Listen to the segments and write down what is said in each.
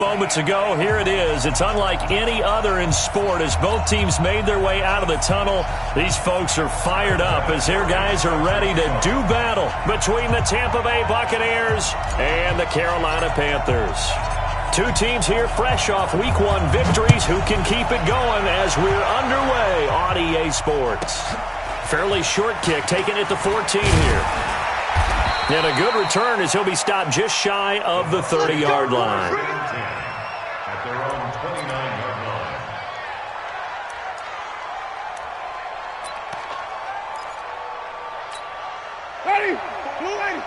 Moments ago, here it is. It's unlike any other in sport as both teams made their way out of the tunnel. These folks are fired up as their guys are ready to do battle between the Tampa Bay Buccaneers and the Carolina Panthers. Two teams here fresh off Week 1 victories who can keep it going as we're underway on EA Sports. Fairly short kick, taking it to 14 here. And a good return as he'll be stopped just shy of the 30-yard line. At their own 29-yard line. Ready? Blue lady.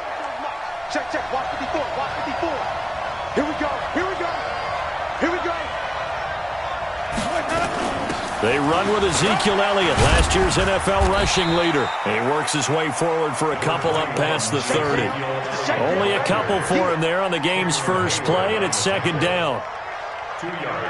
Check, check. Watch 54. Watch 54. Here we go. Here we go. Here we go. They run with Ezekiel Elliott, last year's NFL rushing leader. He works his way forward for a couple up past the 30. Only a couple for him there on the game's first play, and it's second down.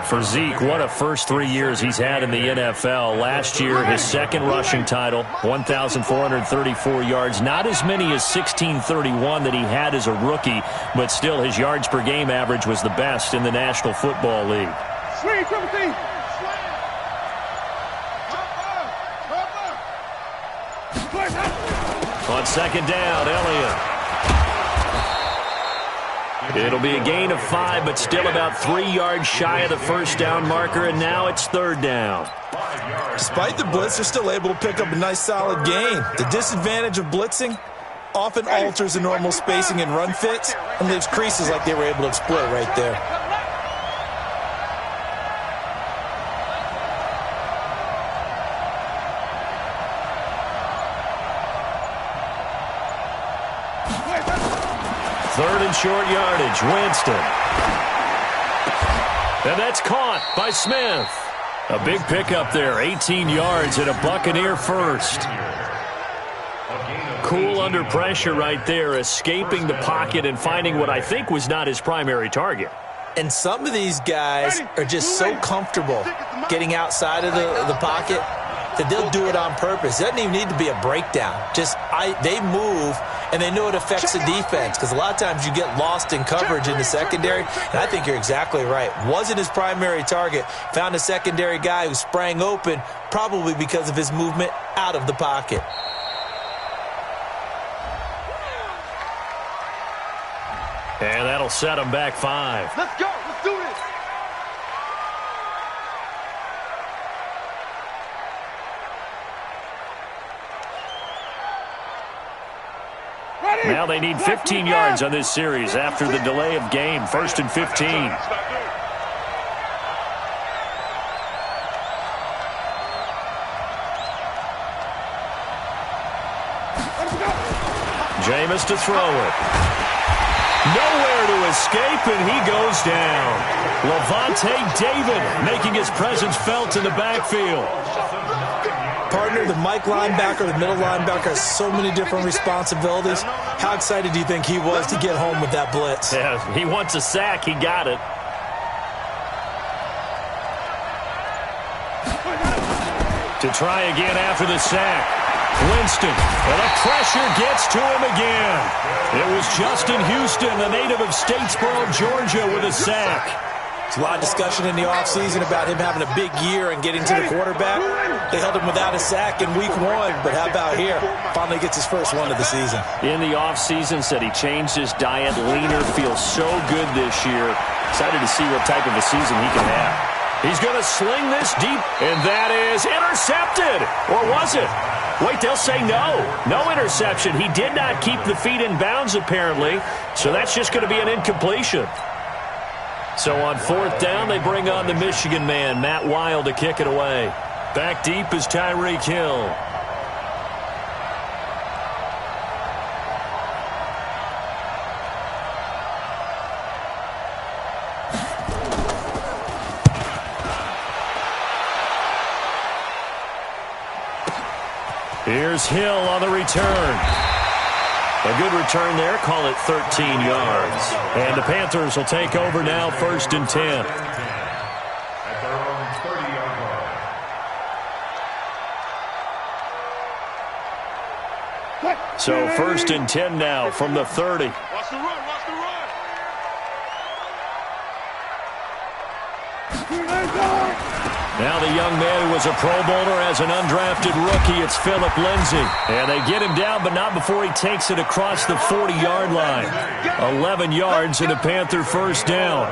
For Zeke, what a first 3 years he's had in the NFL. Last year, his second rushing title, 1,434 yards. Not as many as 1,631 that he had as a rookie, but still his yards per game average was the best in the National Football League. Swing, Timothy. On second down, Elliott. It'll be a gain of 5, but still about 3 yards shy of the first down marker, and now it's third down. Despite the blitz, they're still able to pick up a nice solid gain. The disadvantage of blitzing often alters the normal spacing and run fits and leaves creases like they were able to exploit right there. Third and short yardage, Winston. And that's caught by Smith. A big pickup there, 18 yards and a Buccaneer first. Cool under pressure right there, escaping the pocket and finding what I think was not his primary target. And some of these guys are just so comfortable getting outside of the pocket that they'll do it on purpose. It doesn't even need to be a breakdown. They move, and they know it affects the defense because a lot of times you get lost in coverage in the secondary, and I think you're exactly right. Wasn't his primary target. Found a secondary guy who sprang open, probably because of his movement out of the pocket. And that'll set him back 5. Let's go. Let's do this. Now they need 15 yards on this series after the delay of game. First and 15. Jameis to throw it. Nowhere to escape, and he goes down. Levante David making his presence felt in the backfield. Partner, the Mike linebacker, the middle linebacker has so many different responsibilities. How excited do you think he was to get home with that blitz? Yeah, he wants a sack. He got it. To try again after the sack. Winston, and the pressure gets to him again. It was Justin Houston, the native of Statesboro, Georgia, with a sack. There's a lot of discussion in the offseason about him having a big year and getting to the quarterback. They held him without a sack in week 1, but how about here? Finally gets his first one of the season. In the offseason, said he changed his diet, leaner, feels so good this year. Excited to see what type of a season he can have. He's going to sling this deep, and that is intercepted. Or was it? Wait, they'll say no. No interception. He did not keep the feet in bounds, apparently, so that's just going to be an incompletion. So on fourth down, they bring on the Michigan man, Matt Wild, to kick it away. Back deep is Tyreek Hill. Here's Hill on the return. A good return there. Call it 13 yards. And the Panthers will take over now, first and 10. At their own 30-yard line. So first and 10 now from the 30. Watch the run. Watch the run. Now the young man who was a Pro Bowler as an undrafted rookie, it's Phillip Lindsay. And they get him down, but not before he takes it across the 40-yard line. 11 yards and a Panther first down.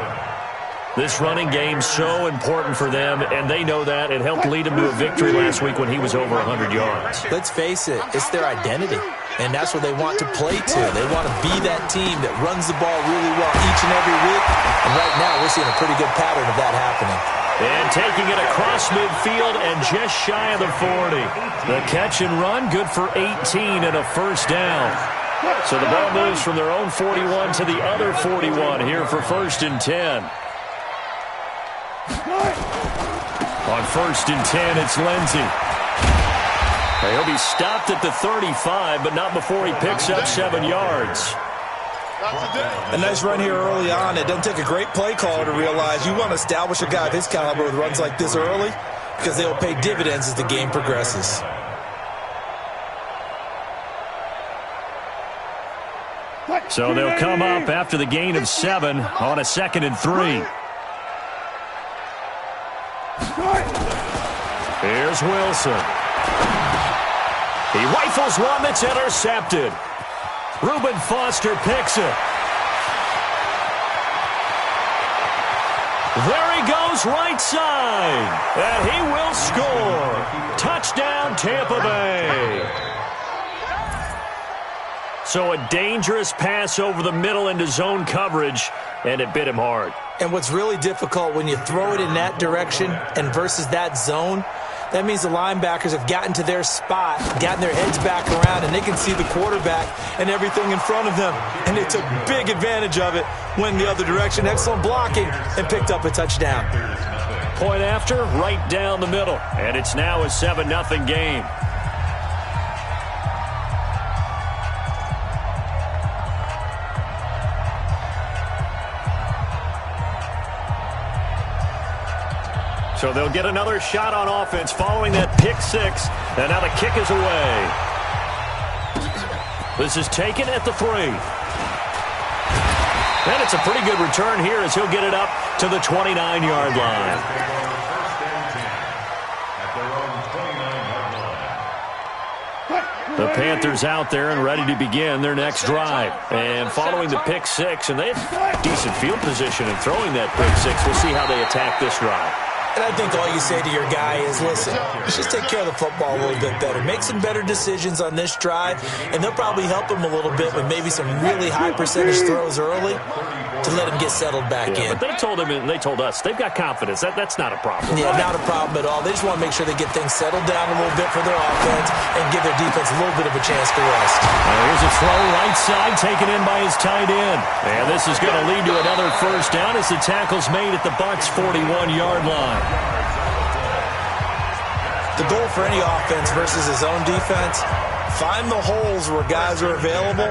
This running game's so important for them, and they know that. It helped lead him to a victory last week when he was over 100 yards. Let's face it, it's their identity, and that's what they want to play to. They want to be that team that runs the ball really well each and every week, and right now we're seeing a pretty good pattern of that happening. And taking it across midfield and just shy of the 40. The catch and run, good for 18 and a first down. So the ball moves from their own 41 to the other 41 here for 1st and 10. On 1st and 10, it's Lindsay. He'll be stopped at the 35, but not before he picks up 7 yards. A nice run here early on. It doesn't take a great play caller to realize you want to establish a guy of his caliber with runs like this early because they will pay dividends as the game progresses. So they'll come up after the gain of 7 on a 2nd and 3. Here's Wilson. He rifles one that's intercepted. Reuben Foster picks it. There he goes, right side. And he will score. Touchdown, Tampa Bay. So a dangerous pass over the middle into zone coverage, and it bit him hard. And what's really difficult when you throw it in that direction and versus that zone, that means the linebackers have gotten to their spot, gotten their heads back around, and they can see the quarterback and everything in front of them. And they took big advantage of it, went the other direction, excellent blocking, and picked up a touchdown. Point after, right down the middle. And it's now a 7-0 game. So they'll get another shot on offense following that pick 6. And now the kick is away. This is taken at the 3. And it's a pretty good return here as he'll get it up to the 29-yard line. The Panthers out there and ready to begin their next drive. And following the pick 6, and they have decent field position in throwing that pick 6. We'll see how they attack this drive. And I think all you say to your guy is, listen, let's just take care of the football a little bit better. Make some better decisions on this drive, and they'll probably help him a little bit with maybe some really high percentage throws early to let him get settled back in. But they told him, and they told us, they've got confidence. That's not a problem. Yeah, not a problem at all. They just want to make sure they get things settled down a little bit for their offense and give their defense a little bit of a chance to rest. Here's a throw right side taken in by his tight end. And this is going to lead to another first down as the tackle's made at the Bucs' 41-yard line. The goal for any offense versus his own defense, find the holes where guys are available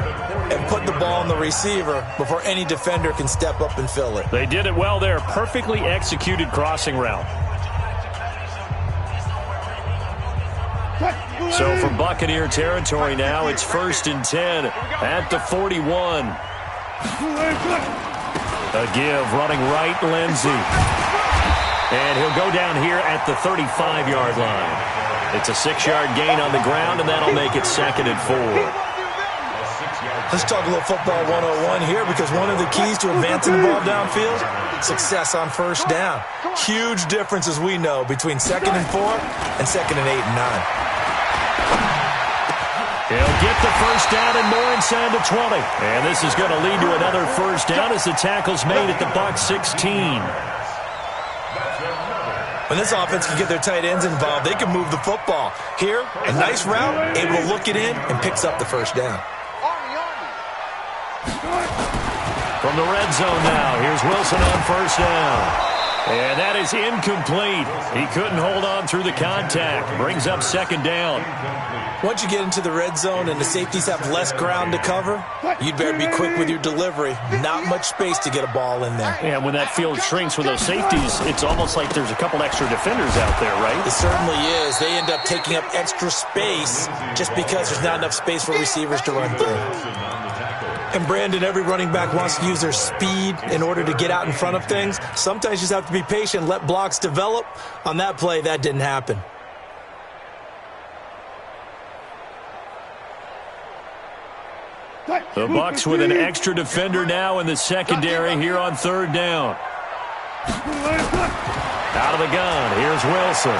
and put the ball on the receiver before any defender can step up and fill it. They did it well there. Perfectly executed crossing route. So from Buccaneer territory now, it's 1st and 10 at the 41. A give running right, Lindsay. And he'll go down here at the 35-yard line. It's a 6-yard gain on the ground, and that'll make it 2nd and 4. Let's talk a little football 101 here, because one of the keys to advancing the ball downfield, success on first down. Huge difference, as we know, between 2nd and 4 and 2nd and 8 and 9. He'll get the first down and more inside the 20. And this is going to lead to another first down as the tackle's made at the Bucs' 16. When this offense can get their tight ends involved, they can move the football. Here, a nice route, able to look it in, and picks up the first down. From the red zone now, here's Wilson on first down. And that is incomplete. He couldn't hold on through the contact. Brings up 2nd down. Once you get into the red zone and the safeties have less ground to cover, you'd better be quick with your delivery. Not much space to get a ball in there. And when that field shrinks with those safeties, it's almost like there's a couple extra defenders out there, right? It certainly is. They end up taking up extra space just because there's not enough space for receivers to run through. And Brandon, every running back wants to use their speed in order to get out in front of things. Sometimes you just have to be patient, let blocks develop. On that play, that didn't happen. The Bucs with an extra defender now in the secondary here on third down. Out of the gun, here's Wilson.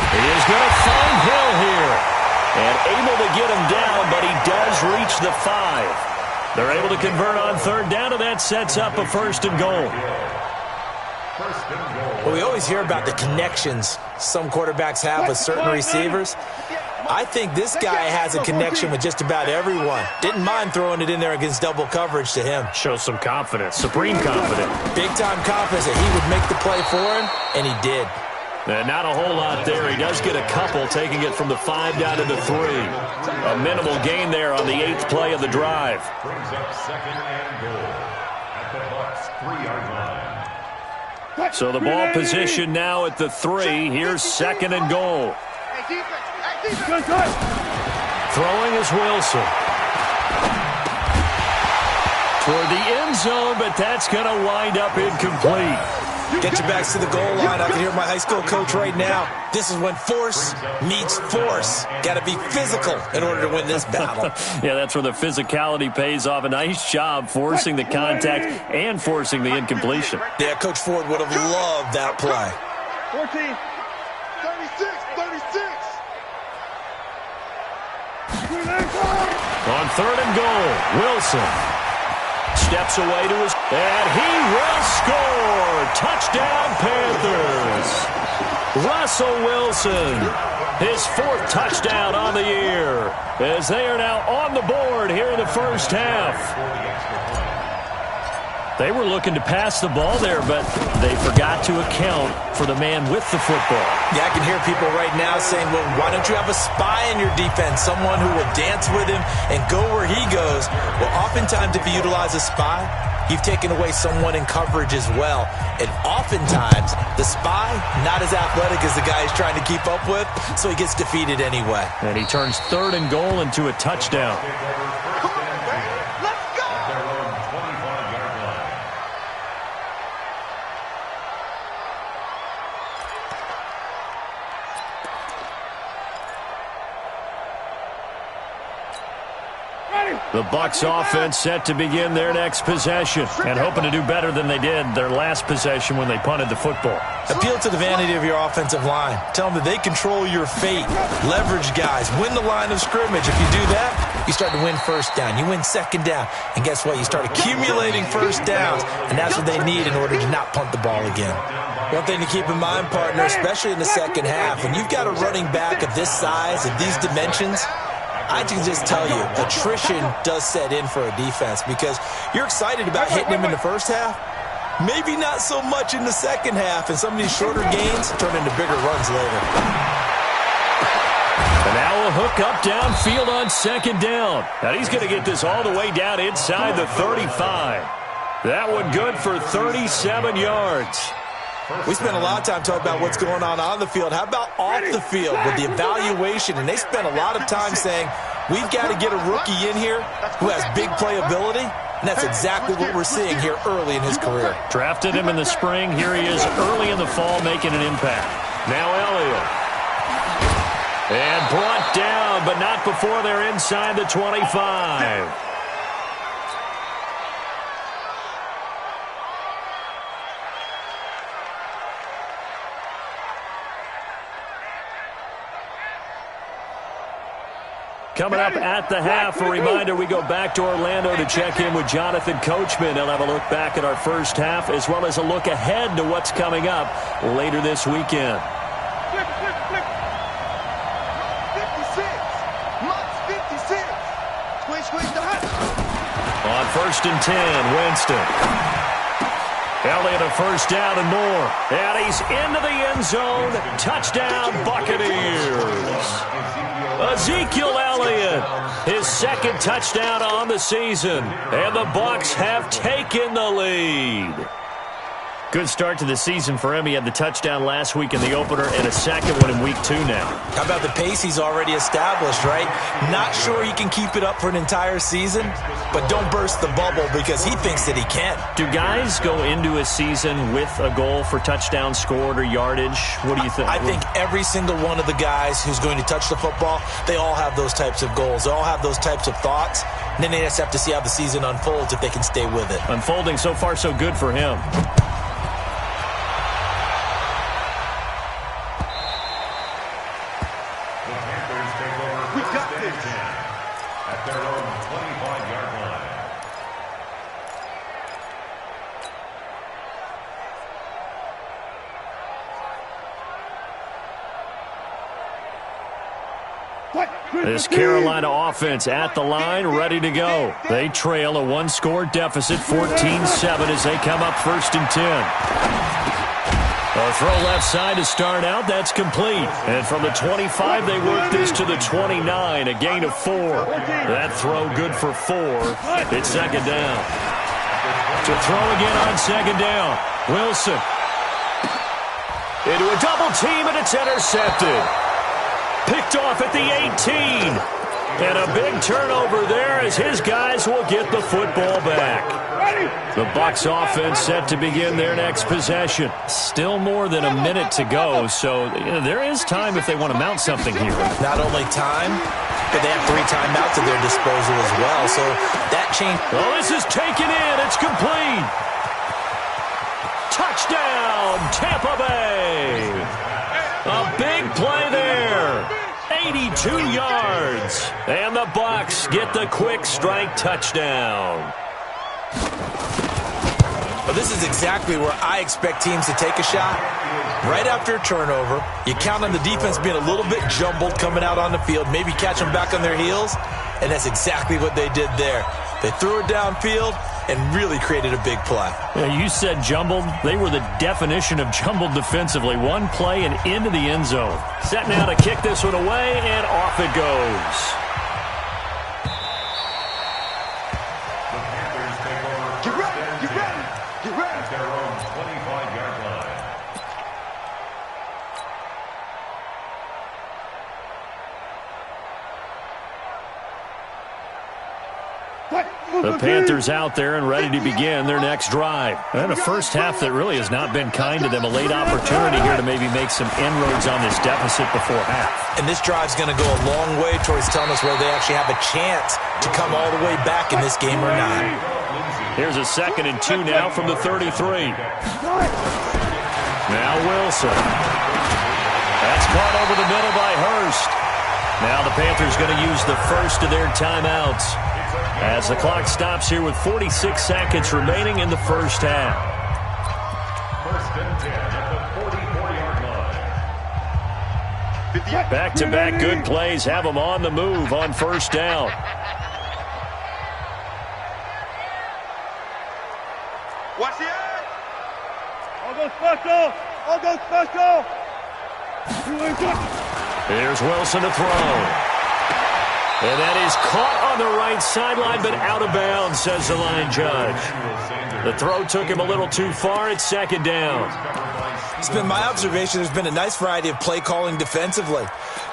He is going to find Hill here. And able to get him down, but he does reach the 5. They're able to convert on third down, and that sets up a first and goal. Well, we always hear about the connections some quarterbacks have with certain receivers. I think this guy has a connection with just about everyone. Didn't mind throwing it in there against double coverage to him. Shows some confidence, supreme confidence. Big-time confidence that he would make the play for him, and he did. Not a whole lot there. He does get a couple, taking it from the 5 down to the 3. A minimal gain there on the 8th play of the drive. Brings up second and goal at the Bucs 3-yard line. So the ball position now at the 3. Here's second and goal. Throwing is Wilson. Toward the end zone, but that's going to wind up incomplete. Get your backs to the goal line. I can hear my high school coach right now. This is when force meets force. Got to be physical in order to win this battle. Yeah, that's where the physicality pays off. A nice job forcing the contact and forcing the incompletion. Yeah, Coach Ford would have loved that play. 14, 36. On third and goal, Wilson steps away to his, and he will score. Touchdown, Panthers. Russell Wilson, his 4th touchdown on the year, as they are now on the board here in the first half. They were looking to pass the ball there, but they forgot to account for the man with the football. Yeah, I can hear people right now saying, well, why don't you have a spy in your defense, someone who will dance with him and go where he goes? Well, oftentimes if you utilize a spy, you've taken away someone in coverage as well. And oftentimes, the spy, not as athletic as the guy he's trying to keep up with, so he gets defeated anyway. And he turns third and goal into a touchdown. The Bucs offense set to begin their next possession and hoping to do better than they did their last possession when they punted the football. Appeal to the vanity of your offensive line. Tell them that they control your fate. Leverage guys. Win the line of scrimmage. If you do that, you start to win first down. You win second down. And guess what? You start accumulating first downs. And that's what they need in order to not punt the ball again. One thing to keep in mind, partner, especially in the second half, when you've got a running back of this size, of these dimensions, I can just tell you, attrition does set in for a defense because you're excited about hitting him in the first half. Maybe not so much in the second half, and some of these shorter gains turn into bigger runs later. And now a hook up downfield on second down. And he's going to get this all the way down inside the 35. That one good for 37 yards. We spent a lot of time talking about what's going on the field. How about off the field with the evaluation? And they spent a lot of time saying, we've got to get a rookie in here who has big playability. And that's exactly what we're seeing here early in his career. Drafted him in the spring. Here he is early in the fall making an impact. Now Elliott. And brought down, but not before they're inside the 25. Coming up at the half, a reminder, we go back to Orlando to check in with Jonathan Coachman. He'll have a look back at our first half as well as a look ahead to what's coming up later this weekend. 56. Squish the hut. On 1st and 10, Winston. Elliott a first down and more. And he's into the end zone. Touchdown, Buccaneers. Ezekiel Elliott, his 2nd touchdown on the season. And the Bucs have taken the lead. Good start to the season for him. He had the touchdown last week in the opener and a second one in week 2 now. How about the pace he's already established, right? Not sure he can keep it up for an entire season, but don't burst the bubble because he thinks that he can. Do guys go into a season with a goal for touchdown scored or yardage? What do you think? I think every single one of the guys who's going to touch the football, they all have those types of goals. They all have those types of thoughts. And then they just have to see how the season unfolds if they can stay with it. Unfolding so far so good for him. At their own 25-yard line. This Carolina offense at the line, ready to go. They trail a one-score deficit, 14-7 as they come up 1st and 10. A throw left side to start out. That's complete. And from the 25, they work this to the 29, a gain of 4. That throw good for 4. It's 2nd down. To throw again on 2nd down. Wilson. Into a double team, and it's intercepted. Picked off at the 18. And a big turnover there as his guys will get the football back. The Bucs offense set to begin their next possession. Still more than a minute to go, so there is time if they want to mount something here. Not only time, but they have 3 timeouts at their disposal as well, so that change. Oh, this is taken in. It's complete. Touchdown, Tampa Bay. A big play there. 82 yards. And the Bucs get the quick strike touchdown. Well, this is exactly where I expect teams to take a shot. Right after a turnover, you count on the defense being a little bit jumbled coming out on the field, maybe catch them back on their heels, and that's exactly what they did there. They threw it downfield and really created a big play. Yeah, you said jumbled. They were the definition of jumbled defensively. One play and into the end zone. Set now to kick this one away, and off it goes. The Panthers take over. Get ready, get ready, get ready. At their own 25-yard line. The Panthers out there and ready to begin their next drive. And a first half that really has not been kind to them. A late opportunity here to maybe make some inroads on this deficit before half. And this drive's going to go a long way towards telling us whether they actually have a chance to come all the way back in this game or not. Here's a 2nd and 2 now from the 33. Now Wilson. That's caught over the middle by Hurst. Now the Panthers going to use the first of their timeouts as the clock stops here with 46 seconds remaining in the first half. 1st and 10 at the 44-yard line. Back-to-back good plays have them on the move on 1st down. Watch the eye. All go special. All go special. Here's Wilson to throw. And that is caught on the right sideline, but out of bounds, says the line judge. The throw took him a little too far. It's 2nd down. It's been my observation there's been a nice variety of play calling defensively.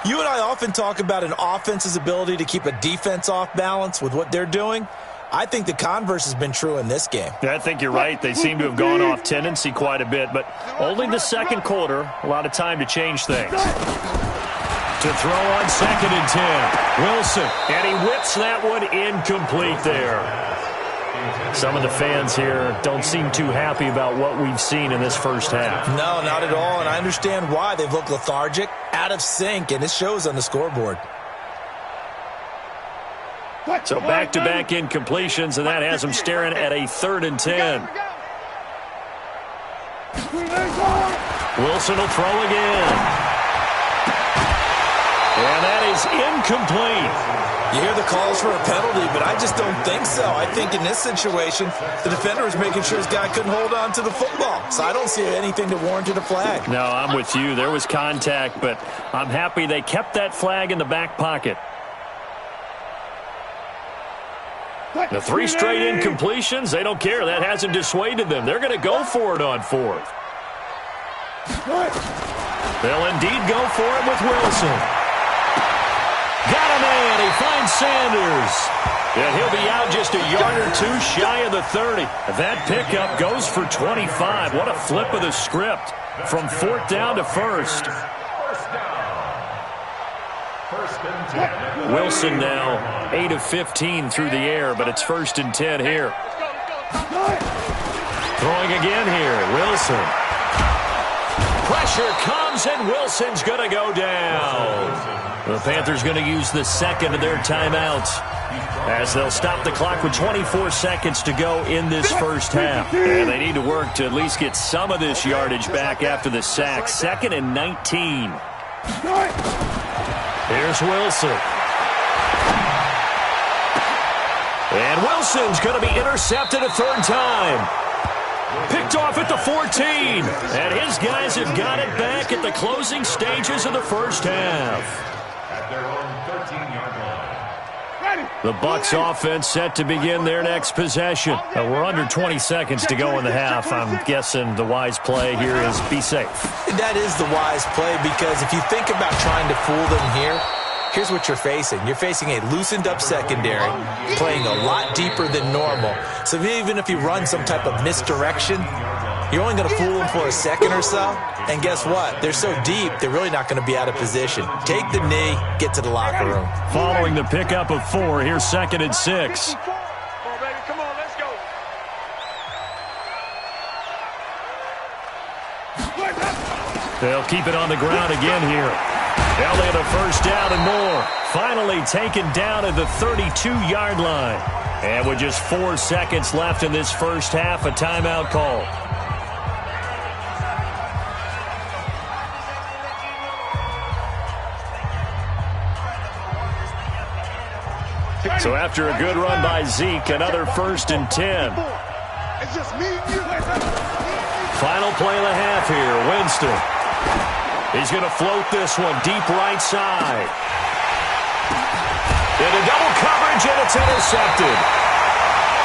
You and I often talk about an offense's ability to keep a defense off balance with what they're doing. I think the converse has been true in this game. I think you're right. They seem to have gone off tendency quite a bit, but only the 2nd quarter, a lot of time to change things. To throw on 2nd and 10. Wilson, and he whips that one incomplete there. Some of the fans here don't seem too happy about what we've seen in this first half. No, not at all, and I understand why. They've looked lethargic, out of sync, and it shows on the scoreboard. So back-to-back incompletions, and that has them staring at a 3rd and 10. Wilson will throw again. And that is incomplete. You hear the calls for a penalty, but I just don't think so. I think in this situation, the defender was making sure his guy couldn't hold on to the football. So I don't see anything to warrant a flag. No, I'm with you. There was contact, but I'm happy they kept that flag in the back pocket. The 3 straight incompletions, they don't care. That hasn't dissuaded them. They're going to go for it on 4th. They'll indeed go for it with Wilson. Got a man. He finds Sanders. And he'll be out just a yard or 2 shy of the 30. That pickup goes for 25. What a flip of the script from 4th down to 1st. Wilson now 8 of 15 through the air, but it's 1st and 10 here. Throwing again here, Wilson. Pressure comes, and Wilson's going to go down. The Panthers going to use the 2nd of their timeouts as they'll stop the clock with 24 seconds to go in this first half. And they need to work to at least get some of this yardage back after the sack. 2nd and 19. Here's Wilson. And Wilson's going to be intercepted a 3rd time. Picked off at the 14. And his guys have got it back at the closing stages of the first half. At their own 13-yard line. The Bucs offense set to begin their next possession. We're under 20 seconds to go in the half. I'm guessing the wise play here is be safe. That is the wise play, because if you think about trying to fool them here, here's what you're facing. You're facing a loosened-up secondary, playing a lot deeper than normal. So even if you run some type of misdirection, you're only going to fool them for a second or so. And guess what? They're so deep, they're really not going to be out of position. Take the knee, get to the locker room. Following the pickup of 4, here's 2nd and 6. Come on, let's go. They'll keep it on the ground again here. Elliott a 1st down and more. Finally taken down at the 32-yard line. And with just 4 seconds left in this first half, a timeout call. So after a good run by Zeke, another 1st and 10. It's just me and you. Final play of the half here, Winston. He's going to float this one deep right side. Into double coverage, and it's intercepted.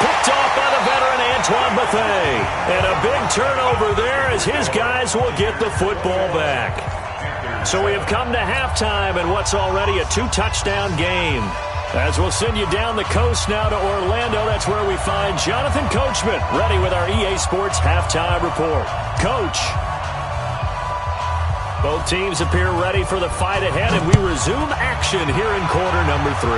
Picked off by the veteran Antoine Bethea. And a big turnover there as his guys will get the football back. So we have come to halftime in what's already a 2-touchdown game. As we'll send you down the coast now to Orlando, that's where we find Jonathan Coachman ready with our EA Sports Halftime Report. Coach. Both teams appear ready for the fight ahead, and we resume action here in quarter number 3.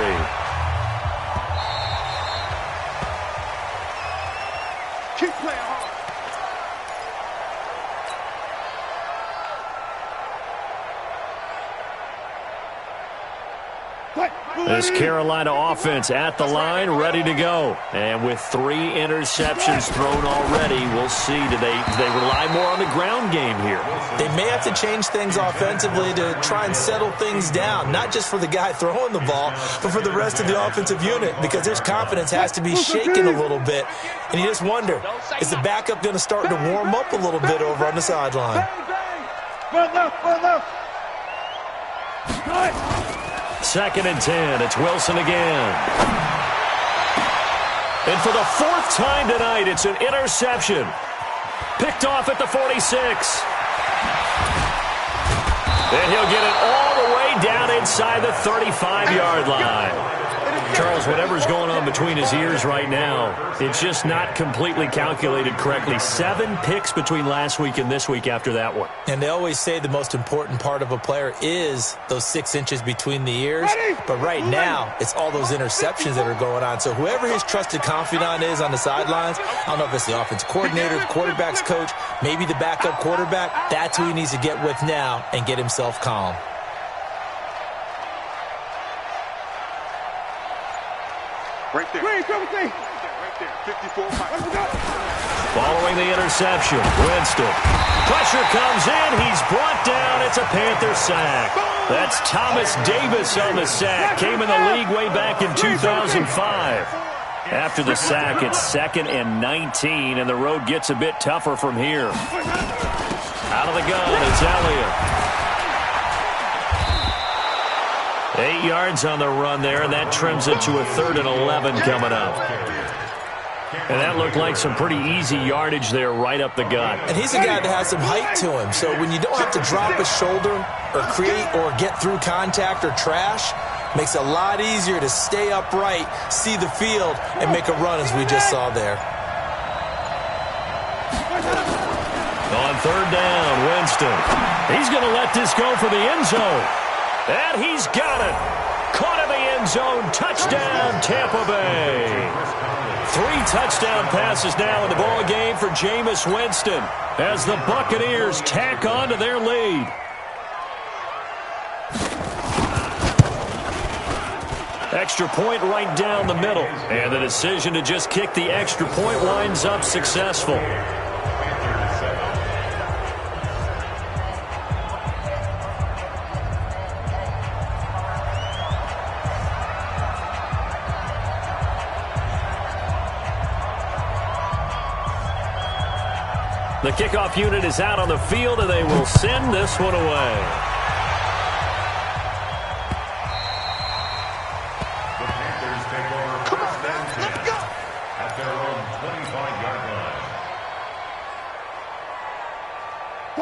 Keep playing hard. This Carolina offense at the line, ready to go. And with 3 interceptions thrown already, we'll see. Do they rely more on the ground game here? They may have to change things offensively to try and settle things down, not just for the guy throwing the ball, but for the rest of the offensive unit, because their confidence has to be shaken a little bit. And you just wonder, is the backup going to start to warm up a little bit over on the sideline? Run left. 2nd and 10. It's Wilson again. And for the 4th time tonight, it's an interception. Picked off at the 46. And he'll get it all the way down inside the 35-yard line. Charles, whatever's going on between his ears right now, it's just not completely calculated correctly. 7 picks between last week and this week after that one. And they always say the most important part of a player is those 6 inches between the ears. But right now, it's all those interceptions that are going on. So whoever his trusted confidant is on the sidelines, I don't know if it's the offense coordinator, the quarterback's coach, maybe the backup quarterback, that's who he needs to get with now and get himself calm. Right there. Right there. 54. Following the interception, Winston. Pressure comes in. He's brought down. It's a Panther sack. That's Thomas Davis on the sack. Came in the league way back in 2005. After the sack, it's 2nd and 19, and the road gets a bit tougher from here. Out of the gun, it's Elliott. 8 yards on the run there, and that trims it to a 3rd and 11 coming up. And that looked like some pretty easy yardage there right up the gut. And he's a guy that has some height to him, so when you don't have to drop his shoulder or create or get through contact or trash, makes it a lot easier to stay upright, see the field, and make a run as we just saw there. On 3rd down, Winston. He's going to let this go for the end zone. And he's got it. Caught in the end zone. Touchdown, Tampa Bay. 3 touchdown passes now in the ball game for Jameis Winston as the Buccaneers tack on to their lead. Extra point right down the middle. And the decision to just kick the extra point winds up successful. The kickoff unit is out on the field, and they will send this one away. The Panthers take over first and 10 at their own 25-yard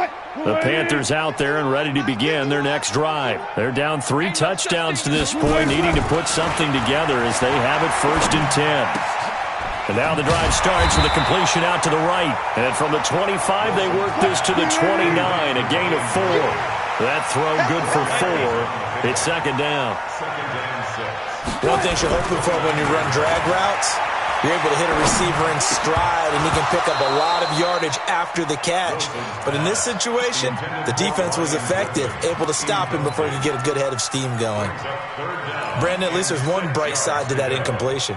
line. The Panthers out there and ready to begin their next drive. They're down 3 touchdowns to this point, needing to put something together as they have it 1st and 10. And now the drive starts with a completion out to the right. And from the 25, they work this to the 29, a gain of 4. That throw good for 4. It's 2nd down. One thing you're hoping for when you run drag routes, you're able to hit a receiver in stride, and he can pick up a lot of yardage after the catch. But in this situation, the defense was effective, able to stop him before he could get a good head of steam going. Brandon, at least there's one bright side to that incompletion.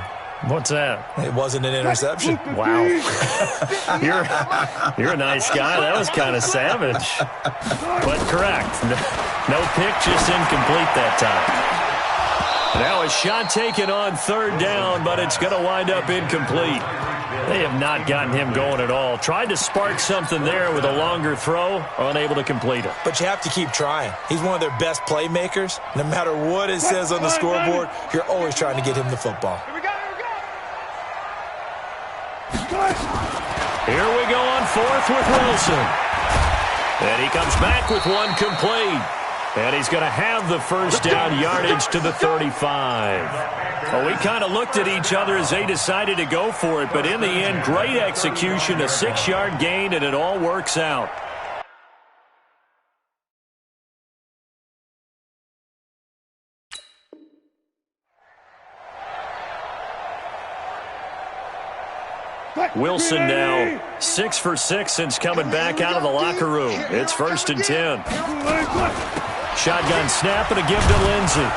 What's that? It wasn't an interception. Wow. You're a nice guy. That was kind of savage. But correct. No pick, just incomplete that time. Now a shot taken on 3rd down, but it's going to wind up incomplete. They have not gotten him going at all. Tried to spark something there with a longer throw, unable to complete it. But you have to keep trying. He's one of their best playmakers. No matter what it says on the scoreboard, you're always trying to get him the football. Here we go on 4th with Wilson. And he comes back with one complete. And he's going to have the 1st down yardage to the 35. Well, we kind of looked at each other as they decided to go for it. But in the end, great execution, a 6-yard gain, and it all works out. Wilson now 6 for 6 since coming back out of the locker room. It's 1st and 10. Shotgun snap and a give to Lindsey.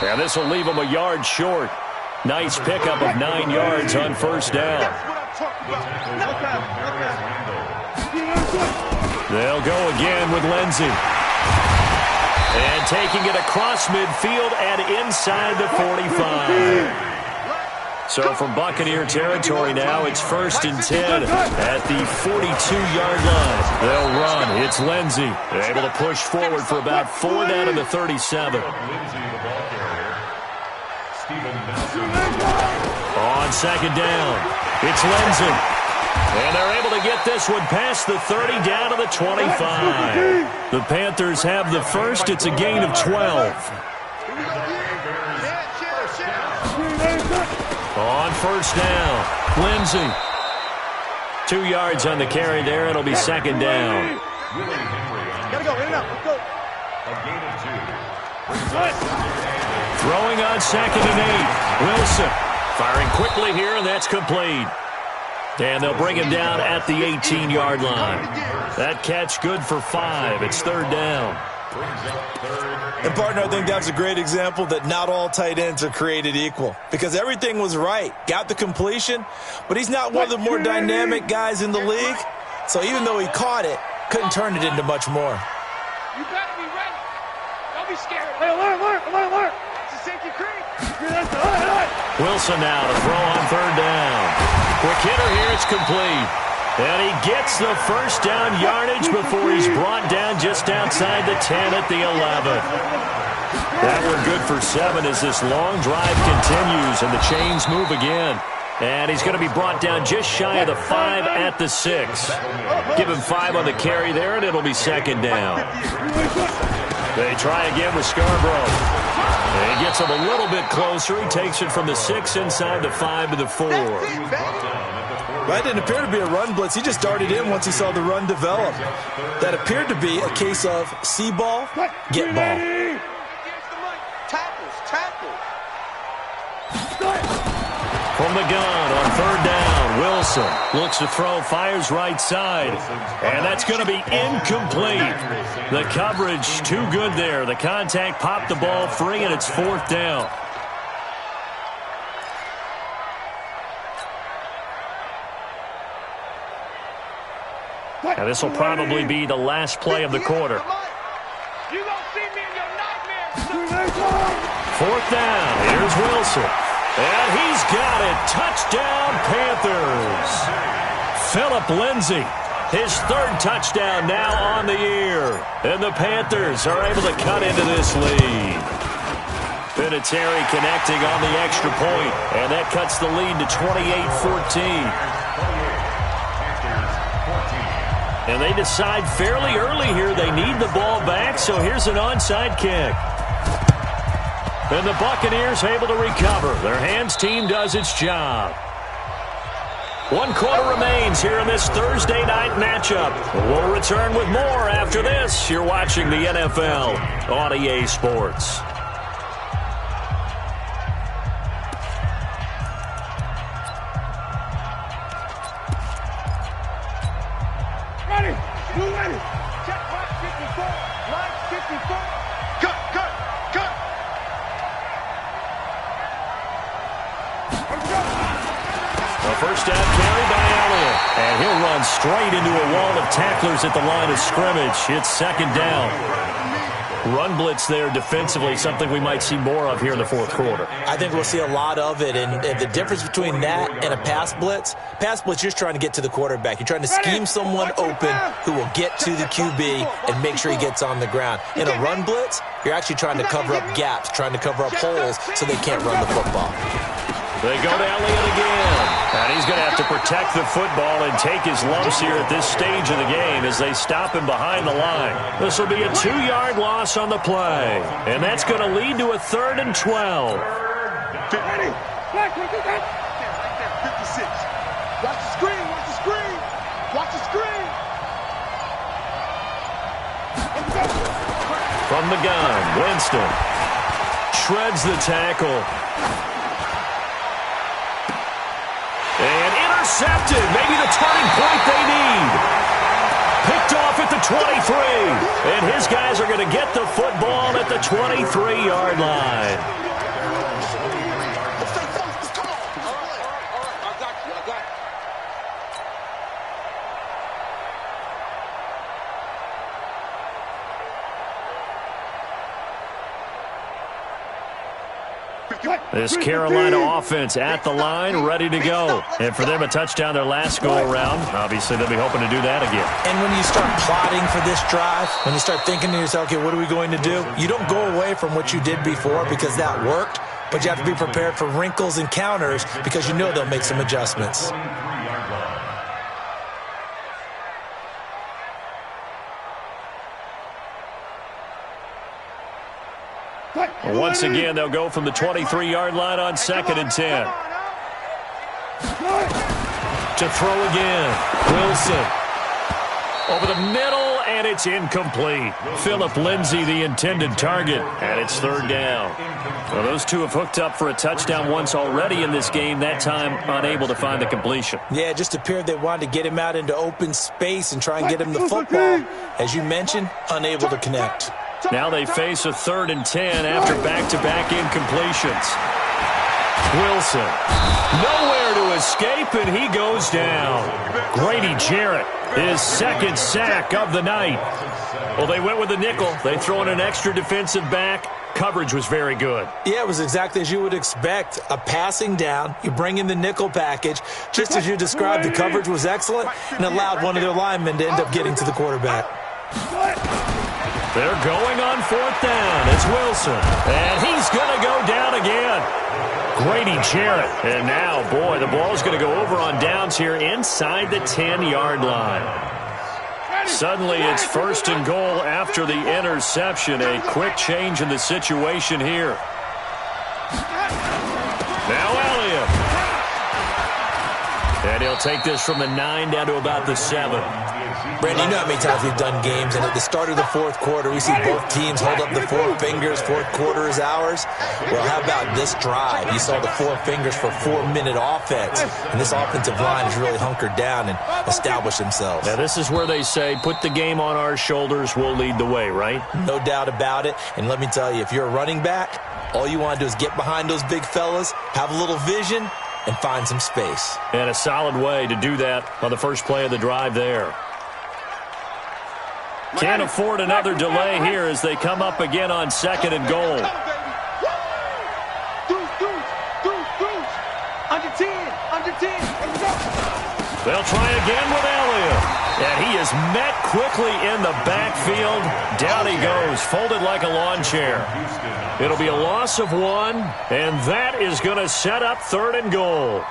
And this will leave him a yard short. Nice pickup of 9 yards on 1st down. They'll go again with Lindsey. And taking it across midfield and inside the 45. So from Buccaneer territory now, it's 1st and 10 at the 42-yard line. They'll run. It's Lindsey. They're able to push forward for about 4 down to the 37. On 2nd down, it's Lindsey. And they're able to get this one past the 30 down to the 25. The Panthers have the 1st. It's a gain of 12. On 1st down, Lindsey. 2 yards on the carry there. It'll be 2nd down. Gotta go, in and out, let's go. Throwing on 2nd and 8. Wilson firing quickly here, and that's complete. And they'll bring him down at the 18-yard line. That catch good for 5. It's 3rd down. And, partner, I think that's a great example that not all tight ends are created equal because everything was right. Got the completion, but he's not one of the more dynamic guys in the league. So even though he caught it, couldn't turn it into much more. You better be ready. Don't be scared. Hey, alert. It's a safety creek. Wilson now to throw on 3rd down. Quick hitter here. It's complete. And he gets the 1st down yardage before he's brought down just outside the 10 at the 11. That one good for 7 as this long drive continues and the chains move again. And he's going to be brought down just shy of the 5 at the 6. Give him 5 on the carry there, and it'll be second down. They try again with Scarborough. And he gets him a little bit closer. He takes it from the 6 inside the 5 to the 4. That didn't appear to be a run blitz. He just darted in once he saw the run develop. That appeared to be a case of see ball, get ball. From the gun on third down, Wilson looks to throw, fires right side, and that's going to be incomplete. The coverage too good there. The contact popped the ball free, and it's fourth down. And this will probably be the last play of the quarter. Fourth down, here's Wilson. And he's got it. Touchdown, Panthers. Philip Lindsay, his third touchdown now on the year. And the Panthers are able to cut into this lead. Vinatieri connecting on the extra point, and that cuts the lead to 28-14. And they decide fairly early here they need the ball back, so here's an onside kick. And the Buccaneers able to recover. Their hands team does its job. 1 quarter remains here in this Thursday night matchup. We'll return with more after this. You're watching the NFL on EA Sports. Ready. You ready. Check line 54. Line 54. Cut. A first down carry by Elliott. And he'll run straight into a wall of tacklers at the line of scrimmage. It's second down. Run blitz there defensively, something we might see more of here in the fourth quarter. I think we'll see a lot of it, and the difference between that and a pass blitz, you're just trying to get to the quarterback. You're trying to scheme someone open who will get to the QB and make sure he gets on the ground. In a run blitz, you're actually trying to cover up gaps, trying to cover up holes so they can't run the football. They go to Elliott again. And he's going to have to protect the football and take his lumps here at this stage of the game as they stop him behind the line. This will be a 2-yard loss on the play. And that's going to lead to a 3rd and 12. 56. Watch the screen. Watch the screen. From the gun, Winston shreds the tackle. And intercepted. Maybe the turning point they need. Picked off at the 23. And his guys are going to get the football at the 23-yard line. This Carolina offense at the line, ready to go. And for them, a touchdown their last go-around. Obviously, they'll be hoping to do that again. And when you start plotting for this drive, when you start thinking to yourself, okay, what are we going to do? You don't go away from what you did before because that worked, but you have to be prepared for wrinkles and counters because you know they'll make some adjustments. Once again, they'll go from the 23-yard line on 2nd and 10. To throw again. Wilson. Over the middle, and it's incomplete. Philip Lindsay, the intended target, and it's 3rd down. Well, those two have hooked up for a touchdown once already in this game, that time unable to find the completion. Yeah, it just appeared they wanted to get him out into open space and try and get him the football. As you mentioned, unable to connect. Now they face a 3rd and 10 after back-to-back incompletions. Wilson, nowhere to escape, and he goes down. Grady Jarrett, his 2nd sack of the night. Well, they went with the nickel. They throw in an extra defensive back. Coverage was very good. Yeah, it was exactly as you would expect. A passing down, you bring in the nickel package. Just as you described, the coverage was excellent and allowed one of their linemen to end up getting to the quarterback. They're going on fourth down. It's Wilson. And he's going to go down again. Grady Jarrett. And now, boy, the ball's going to go over on downs here inside the 10-yard line. Suddenly, it's first and goal after the interception. A quick change in the situation here. Now Elliott. And he'll take this from the 9 down to about the 7. Brandon, you know how many times we've done games, and at the start of the fourth quarter, we see both teams hold up the four fingers. Fourth quarter is ours. Well, how about this drive? You saw the four fingers for 4-minute offense, and this offensive line has really hunkered down and established themselves. Now, this is where they say, put the game on our shoulders, we'll lead the way, right? No doubt about it, and let me tell you, if you're a running back, all you want to do is get behind those big fellas, have a little vision, and find some space. And a solid way to do that on the first play of the drive there. Can't afford another delay here as they come up again on second and goal. Under 10. They'll try again with Elliott. And he is met quickly in the backfield. Down he goes, folded like a lawn chair. It'll be a loss of 1, and that is going to set up third and goal.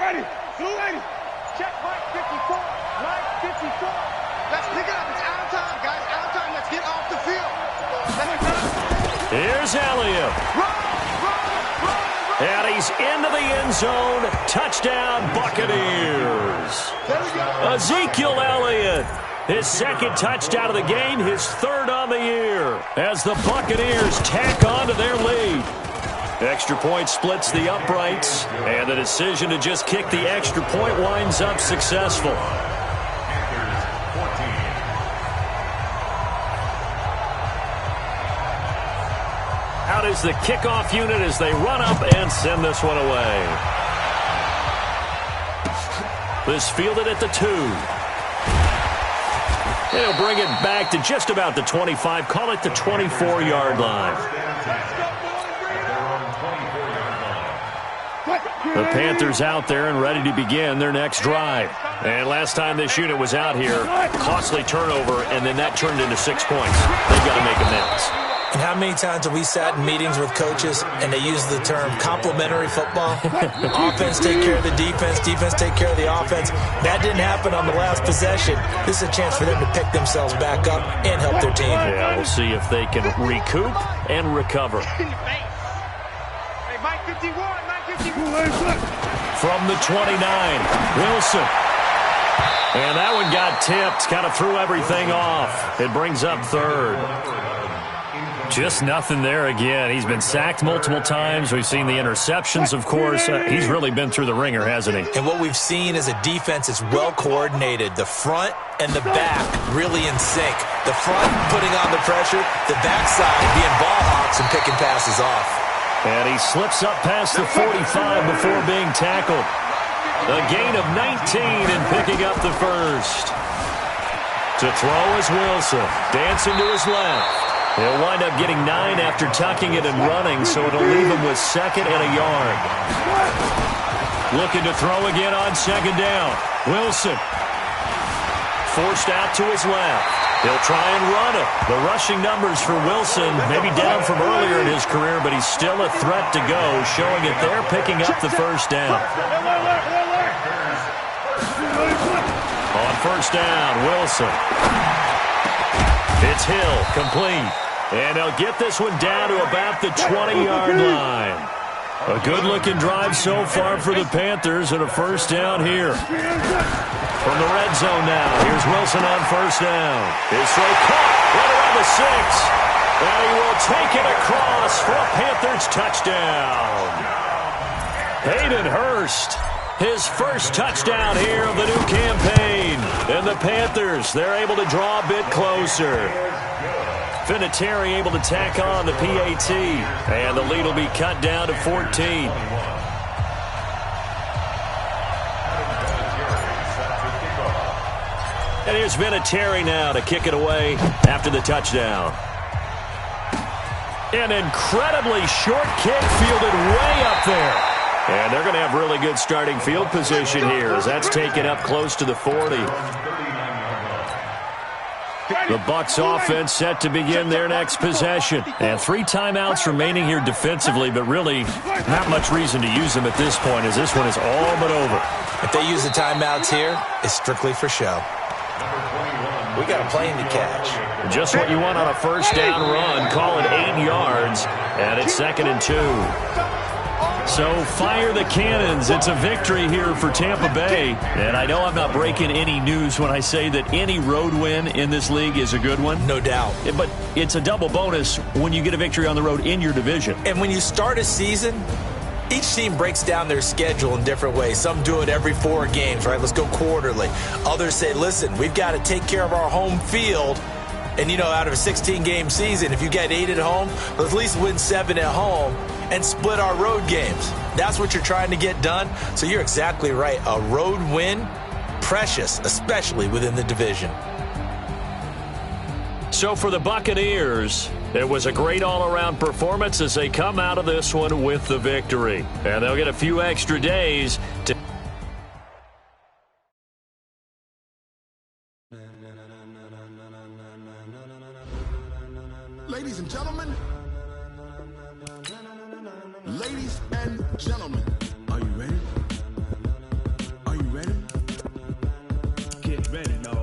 Ready. Check Mike 54. Mike 54. Let's pick it up. It's out of time, guys. Out of time. Let's get off the field. Here's Elliott. Run. And he's into the end zone. Touchdown, Buccaneers. Ezekiel Elliott. His second touchdown of the game, his third on the year, as the Buccaneers tack on to their lead. Extra point splits the uprights, and the decision to just kick the extra point winds up successful. Out is the kickoff unit as they run up and send this one away. This fielded at the 2. They'll bring it back to just about the 25. Call it the 24-yard line. The Panthers out there and ready to begin their next drive. And last time this unit was out here, costly turnover, and then that turned into 6 points. They've got to make amends. And how many times have we sat in meetings with coaches and they use the term complementary football? Offense take care of the defense, defense take care of the offense. That didn't happen on the last possession. This is a chance for them to pick themselves back up and help their team. Yeah, we'll see if they can recoup and recover. Hey, Mike 51. From the 29, Wilson. And that one got tipped, kind of threw everything off. It brings up third. Just nothing there again. He's been sacked multiple times. We've seen the interceptions, of course. He's really been through the ringer, hasn't he? And what we've seen is a defense that's well coordinated. The front and the back really in sync. The front putting on the pressure, the backside being ball hawks and picking passes off. And he slips up past the 45 before being tackled. A gain of 19 and picking up the first. To throw is Wilson. Dancing to his left. He'll wind up getting 9 after tucking it and running, so it'll leave him with second and a yard. Looking to throw again on second down. Wilson. Forced out to his left. He'll try and run it. The rushing numbers for Wilson, maybe down from earlier in his career, but he's still a threat to go, showing it there, picking up the first down. On first down, Wilson. It's Hill, complete. And they'll get this one down to about the 20-yard line. A good-looking drive so far for the Panthers and a first down here. From the red zone now, here's Wilson on first down. His throw caught right around the 6. And he will take it across for a Panthers touchdown. Hayden Hurst, his first touchdown here of the new campaign. And the Panthers, they're able to draw a bit closer. Vinatieri able to tack on the PAT. And the lead will be cut down to 14. And here's Vinatieri now to kick it away after the touchdown. An incredibly short kick fielded way up there. And they're going to have really good starting field position here as that's taken up close to the 40. The Bucs offense set to begin their next possession. And 3 timeouts remaining here defensively, but really not much reason to use them at this point, as this one is all but over. If they use the timeouts here, it's strictly for show. We got a plane to catch. Just what you want on a first down run. Call it 8 yards, and it's 2nd and 2. So fire the cannons. It's a victory here for Tampa Bay. And I know I'm not breaking any news when I say that any road win in this league is a good one. No doubt. But it's a double bonus when you get a victory on the road in your division. And when you start a season, each team breaks down their schedule in different ways. Some do it every 4 games, right? Let's go quarterly. Others say, listen, we've got to take care of our home field. And, you know, out of a 16-game season, if you get 8 at home, let's at least win 7 at home and split our road games. That's what you're trying to get done. So you're exactly right. A road win, precious, especially within the division. So for the Buccaneers, it was a great all-around performance as they come out of this one with the victory. And they'll get a few extra days to... Ladies and gentlemen, are you ready? Are you ready? Get ready, no.